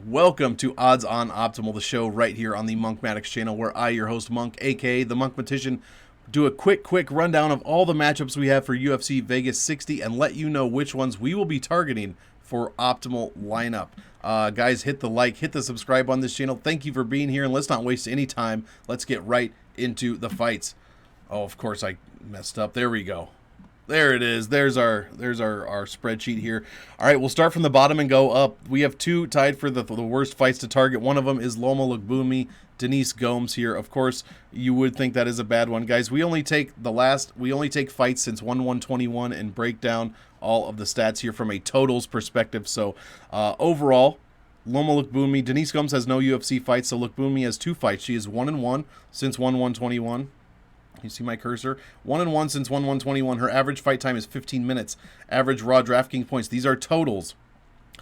Welcome to Odds on Optimal, the show right here on the Monkmatics channel, where I, your host Monk, aka the Monkmatician, do a quick rundown of all the matchups we have for UFC Vegas 60 and let you know which ones we will be targeting for optimal lineup. Guys, hit the like, hit the subscribe on this channel. Thank you for being here, and let's not waste any time. Let's get right into the fights. Oh, of course I messed up. There we go. There it is. There's our spreadsheet here. All right, we'll start from the bottom and go up. We have two tied for the worst fights to target. One of them is Loma Lookboonmee, Denise Gomes here. Of course, you would think that is a bad one, guys. We only take fights since 1/1/21 and break down all of the stats here from a totals perspective. So overall, Loma Lookboonmee, Denise Gomes has no UFC fights, so Lookboonmee has two fights. She is 1-1 since 1/1/21. You see my cursor? 1-1 since 1/1/21. Her average fight time is 15 minutes. Average raw DraftKings points. These are totals,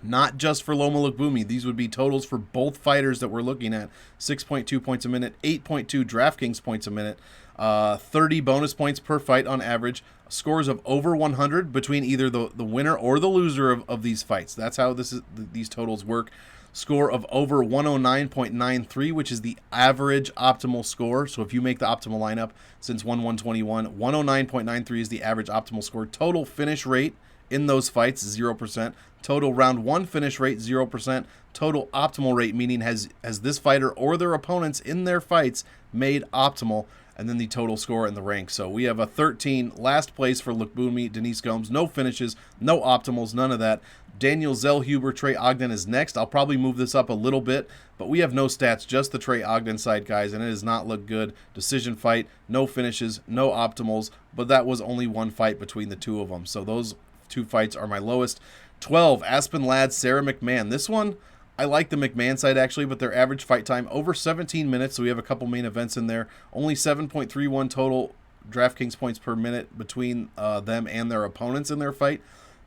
not just for Loma Lookboonmee. These would be totals for both fighters that we're looking at. 6.2 points a minute, 8.2 DraftKings points a minute, 30 bonus points per fight on average. Scores of over 100 between either the winner or the loser of these fights. That's how these totals work. Score of over 109.93, which is the average optimal score. So if you make the optimal lineup since 1/1/21, 109.93 is the average optimal score. Total finish rate in those fights, 0%. Total round one finish rate, 0%. Total optimal rate, meaning has this fighter or their opponents in their fights made optimal, and then the total score and the rank. So we have a 13 last place for Lookboonmee, Denise Gomes. No finishes, no optimals, none of that. Daniel Zellhuber, Trey Ogden is next. I'll probably move this up a little bit, but we have no stats, just the Trey Ogden side, guys, and it does not look good. Decision fight, no finishes, no optimals, but that was only one fight between the two of them. So those two fights are my lowest. 12, Aspen Ladd, Sarah McMahon. This one, I like the McMahon side actually, but their average fight time over 17 minutes, so we have a couple main events in there. Only 7.31 total DraftKings points per minute between them and their opponents in their fight.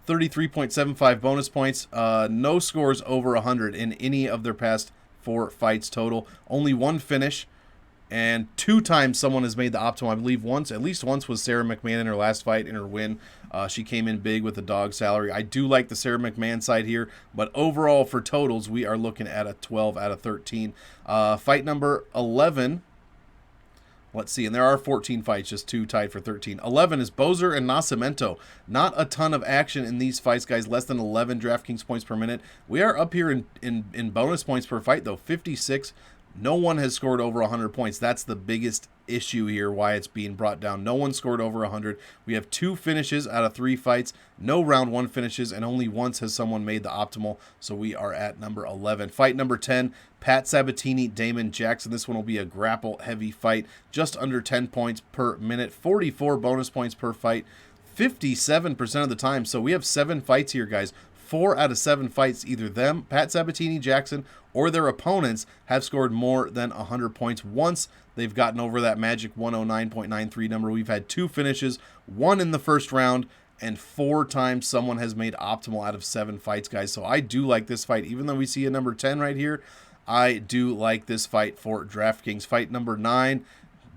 33.75 bonus points. No scores over 100 in any of their past four fights total. Only one finish, and two times someone has made the optimal. I believe at least once was Sarah McMahon in her last fight, in her win. She came in big with a dog salary. I do like the Sarah McMahon side here, but overall for totals, we are looking at a 12 out of 13. Fight number 11. Let's see, and there are 14 fights, just two tied for 13. 11 is Bozer and Nascimento. Not a ton of action in these fights, guys. Less than 11 DraftKings points per minute. We are up here in bonus points per fight, though. 56. No one has scored over 100 points. That's the biggest issue here, why it's being brought down. No one scored over 100. We have two finishes out of three fights. No round one finishes, and only once has someone made the optimal. So we are at number 11. Fight number 10, Pat Sabatini, Damon Jackson. This one will be a grapple-heavy fight. Just under 10 points per minute. 44 bonus points per fight. 57% of the time. So we have 7 fights here, guys. 4 out of 7 fights, either them, Pat Sabatini, Jackson, or their opponents have scored more than 100 points. Once they've gotten over that magic 109.93 number. We've had 2 finishes, 1 in the first round, and 4 times someone has made optimal out of 7 fights, guys. So I do like this fight. Even though we see a number 10 right here, I do like this fight for DraftKings. Fight number 9,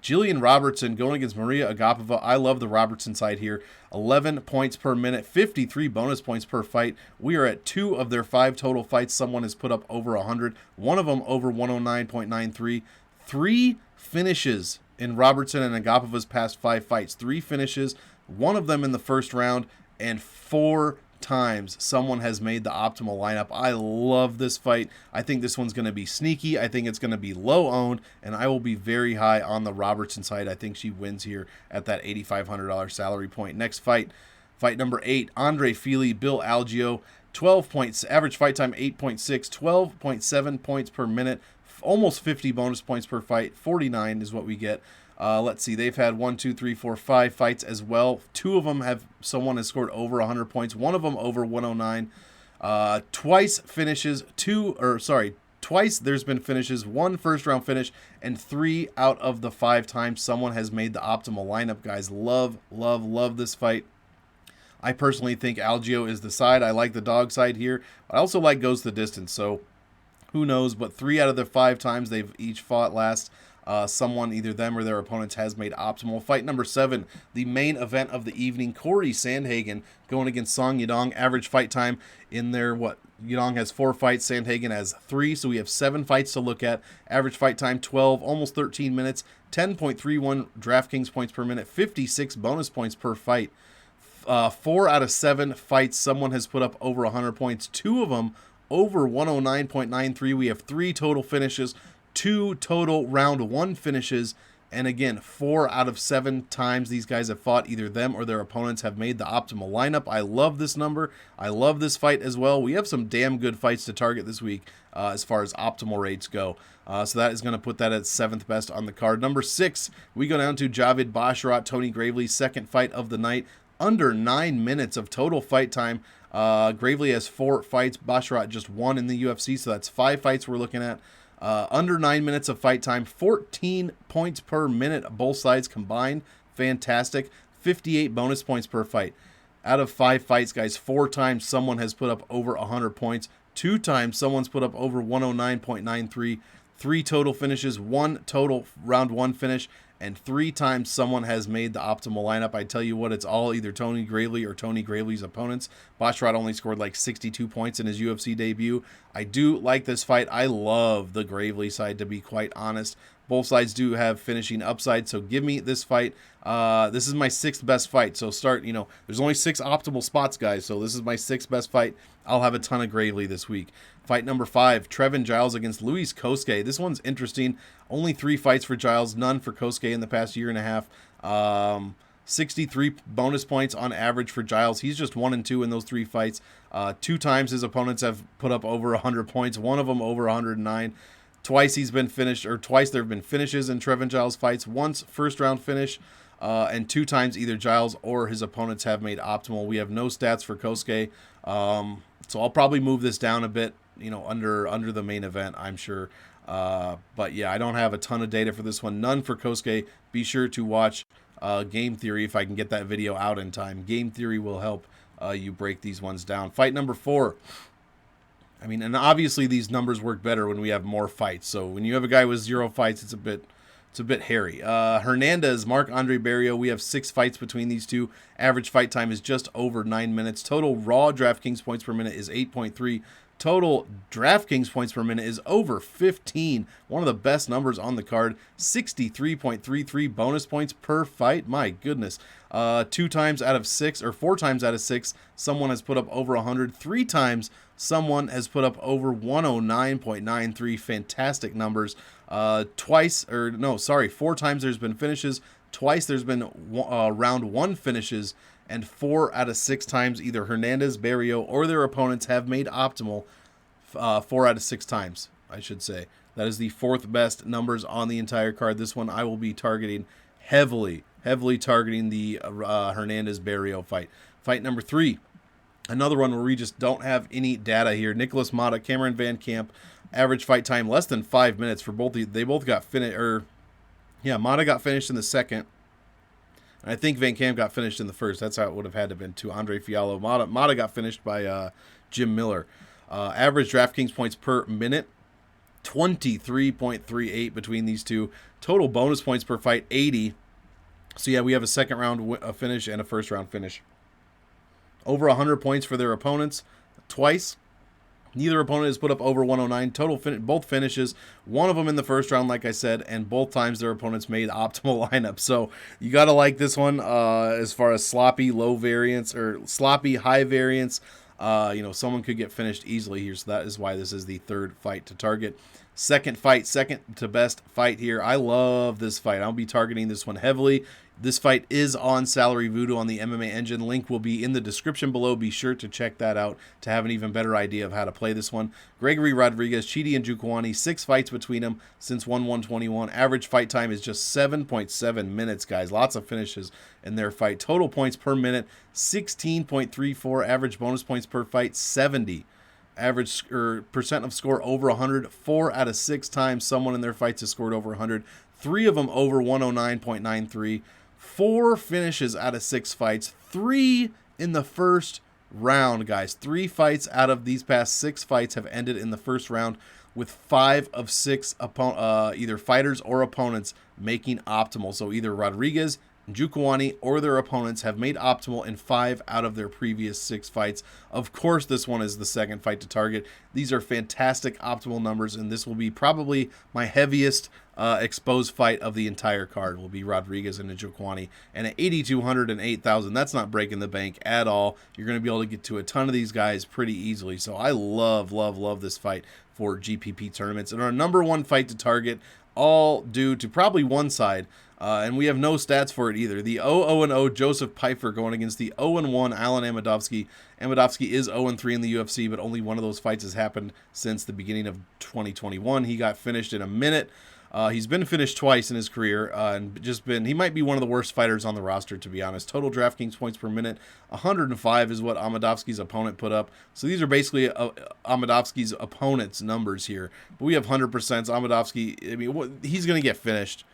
Jillian Robertson going against Maria Agapova. I love the Robertson side here. 11 points per minute, 53 bonus points per fight. We are at 2 of their 5 total fights. Someone has put up over 100. One of them over 109.93. 3 finishes in Robertson and Agapova's past 5 fights. 3 finishes, one of them in the first round, and 4 times someone has made the optimal lineup. I love this fight. I think this one's going to be sneaky. I think it's going to be low owned, and I will be very high on the Robertson side. I think she wins here at that $8,500 salary point. Next fight, fight number 8, Andre Fili, Bill Algeo. 12 points, average fight time 8.6, 12.7 points per minute, almost 50 bonus points per fight. 49 is what we get. Let's see, they've had 5 fights as well. 2 of them someone has scored over 100 points. One of them over 109. Twice there's been finishes, 1 first round finish, and 3 out of the 5 times someone has made the optimal lineup, guys. Love this fight. I personally think Algeo is the side. I like the dog side here. I also like goes the distance, so who knows, but 3 out of the 5 times they've each fought last, someone, either them or their opponents, has made optimal. Fight number 7, the main event of the evening. Corey Sandhagen going against Song Yadong. Average fight time in there, Yadong has 4 fights, Sandhagen has 3, so we have 7 fights to look at. Average fight time 12, almost 13 minutes, 10.31 DraftKings points per minute, 56 bonus points per fight. 4 out of 7 fights, someone has put up over 100 points. 2 of them over 109.93. We have 3 total finishes, 2 total round 1 finishes, and again, 4 out of 7 times these guys have fought, either them or their opponents have made the optimal lineup. I love this number. I love this fight as well. We have some damn good fights to target this week as far as optimal rates go. So that is going to put that at 7th best on the card. Number 6, we go down to Javid Basharat, Tony Gravely's second fight of the night. Under 9 minutes of total fight time. Gravely has 4 fights. Basharat just 1 in the UFC, so that's 5 fights we're looking at. Under 9 minutes of fight time, 14 points per minute, both sides combined. Fantastic. 58 bonus points per fight. Out of 5 fights, guys, 4 times someone has put up over 100 points. 2 times someone's put up over 109.93. 3 total finishes, 1 total round 1 finish, and 3 times someone has made the optimal lineup. I tell you what, it's all either Tony Gravely or Tony Gravely's opponents. Basharat only scored like 62 points in his UFC debut. I do like this fight. I love the Gravely side, to be quite honest. Both sides do have finishing upside, so give me this fight. This is my 6th best fight, so there's only 6 optimal spots, guys, so this is my 6th best fight. I'll have a ton of Gravely this week. Fight number 5, Trevin Giles against Luis Kosuke. This one's interesting. Only 3 fights for Giles, none for Kosuke in the past year and a half. 63 bonus points on average for Giles. He's just 1 and 2 in those 3 fights. 2 times his opponents have put up over 100 points, one of them over 109. Twice he's been finished, or twice there have been finishes in Trevin Giles fights. Once first round finish, and 2 times either Giles or his opponents have made optimal. We have no stats for Kosuke, so I'll probably move this down a bit, under the main event, I'm sure. But yeah, I don't have a ton of data for this one. None for Kosuke. Be sure to watch Game Theory if I can get that video out in time. Game Theory will help you break these ones down. Fight number 4. And obviously these numbers work better when we have more fights. So when you have a guy with 0 fights, it's a bit hairy. Hernandez, Marc-Andre Barrio, we have 6 fights between these two. Average fight time is just over 9 minutes. Total raw DraftKings points per minute is 8.3. Total DraftKings points per minute is over 15. One of the best numbers on the card. 63.33 bonus points per fight. My goodness. 4 times out of 6, someone has put up over 100. 3 times someone has put up over 109.93. Fantastic numbers. 4 times there's been finishes. Twice there's been round 1 finishes. And 4 out of 6 times either Hernandez, Barrio, or their opponents have made optimal. 4 out of 6 times, I should say. That is the 4th best numbers on the entire card. This one I will be targeting heavily targeting the Hernandez-Barrio fight. Fight number 3. Another one where we just don't have any data here. Nicholas Mata, Cameron Van Camp. Average fight time less than 5 minutes for both. They both got finished. Mata got finished in the second. I think Van Camp got finished in the first. That's how it would have had to have been to Andre Fiallo. Mata got finished by Jim Miller. Average DraftKings points per minute, 23.38 between these two. Total bonus points per fight, 80. So yeah, we have a second round finish and a first round finish. Over 100 points for their opponents twice. Neither opponent has put up over 109. Total both finishes. One of them in the first round, like I said, and both times their opponents made optimal lineups. So you got to like this one as far as sloppy low variance or sloppy high variance. Someone could get finished easily here. So that is why this is the 3rd fight to target. Second to best fight here. I love this fight. I'll be targeting this one heavily. This fight is on Salary Voodoo on the MMA Engine. Link will be in the description below. Be sure to check that out to have an even better idea of how to play this one. Gregory Rodriguez, Chidi Njokuani, 6 fights between them since 1/1/21. Average fight time is just 7.7 minutes, guys. Lots of finishes in their fight. Total points per minute, 16.34. Average bonus points per fight, 70. Average percent of score over 100. 4 out of 6 times someone in their fights has scored over 100. 3 of them over 109.93. 4 finishes out of 6 fights. 3 in the first round, guys. 3 fights out of these past 6 fights have ended in the first round, with 5 of 6 either fighters or opponents making optimal. So either Rodriguez, Njokuani, or their opponents have made optimal in 5 out of their previous 6 fights. Of course, this one is the second fight to target. These are fantastic optimal numbers, and this will be probably my heaviest exposed fight of the entire card. Will be Rodriguez and Njokuani. And at 8,200 and 8,000, that's not breaking the bank at all. You're going to be able to get to a ton of these guys pretty easily. So I love this fight for GPP tournaments. And our number 1 fight to target, all due to probably one side, and we have no stats for it either. The 0-0-0 Joseph Pfeiffer going against the 0-1 Alan Amedovski. Amedovski is 0-3 in the UFC, but only one of those fights has happened since the beginning of 2021. He got finished in a minute. He's been finished twice in his career, and he might be one of the worst fighters on the roster, to be honest. Total DraftKings points per minute, 105 is what Amedovski's opponent put up. So these are basically Amedovski's opponent's numbers here. But we have 100%. Amedovski, I mean, he's going to get finished.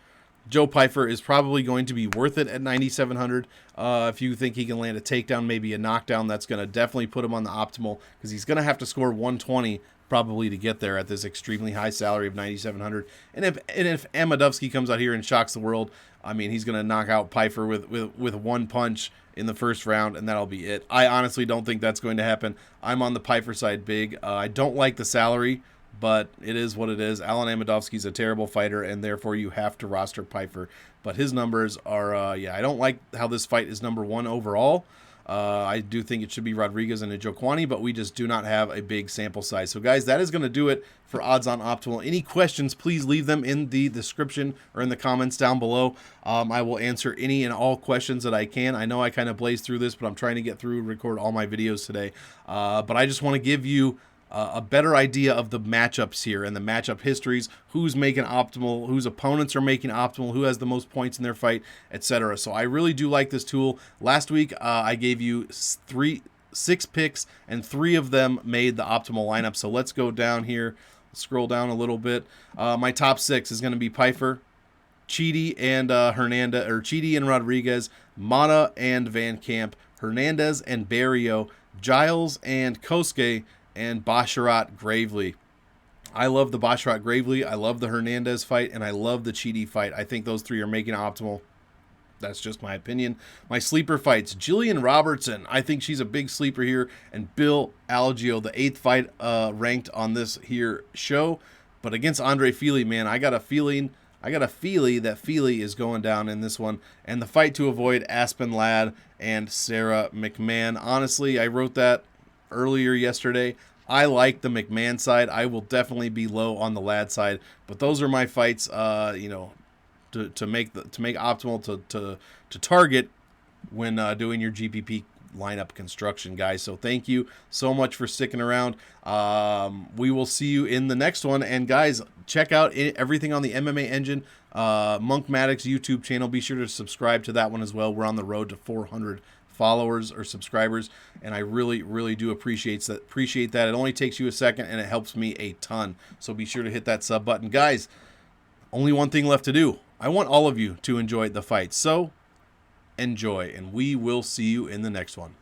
Joe Pfeiffer is probably going to be worth it at 9,700. If you think he can land a takedown, maybe a knockdown, that's going to definitely put him on the optimal, because he's going to have to score 120 probably to get there at this extremely high salary of 9,700. And if Amedovski comes out here and shocks the world, I mean, he's going to knock out Pfeiffer with one punch in the first round, and that'll be it. I honestly don't think that's going to happen. I'm on the Pfeiffer side big. I don't like the salary, but it is what it is. Alan Amedovski's a terrible fighter, and therefore you have to roster Pfeiffer. But his numbers are, I don't like how this fight is number 1 overall. I do think it should be Rodriguez and Njokuani, but we just do not have a big sample size. So, guys, that is going to do it for Odds on Optimal. Any questions, please leave them in the description or in the comments down below. I will answer any and all questions that I can. I know I kind of blazed through this, but I'm trying to get through and record all my videos today. But I just want to give you a better idea of the matchups here and the matchup histories, who's making optimal, whose opponents are making optimal, who has the most points in their fight, etc. So I really do like this tool. Last week, I gave you 6 picks, and 3 of them made the optimal lineup. So let's go down here, scroll down a little bit. My top 6 is going to be Pfeiffer, Chidi and Hernandez, or Chidi and Rodriguez, Mata and Van Camp, Hernandez and Barrio, Giles and Kosuke, and Basharat Gravely. I love the Basharat Gravely, I love the Hernandez fight, and I love the Chidi fight. I think those 3 are making optimal. That's just my opinion. My sleeper fights, Jillian Robertson. I think she's a big sleeper here. And Bill Algeo, the 8th fight ranked on this here show. But against Andre Fili, man, I got a feeling that Fili is going down in this one. And the fight to avoid, Aspen Ladd and Sarah McMahon. Honestly, I wrote that earlier yesterday. I like the McMahon side. I will definitely be low on the Ladd side, but those are my fights. To make optimal to target when doing your GPP lineup construction, guys. So thank you so much for sticking around. We will see you in the next one, and guys, check out everything on the MMA Engine Monk Maddox YouTube channel. Be sure to subscribe to that one as well. We're on the road to 400 followers or subscribers, and I really do appreciate that. It only takes you a second, and it helps me a ton. So be sure to hit that sub button, guys. Only one thing left to do. I want all of you to enjoy the fight. So enjoy, and we will see you in the next one.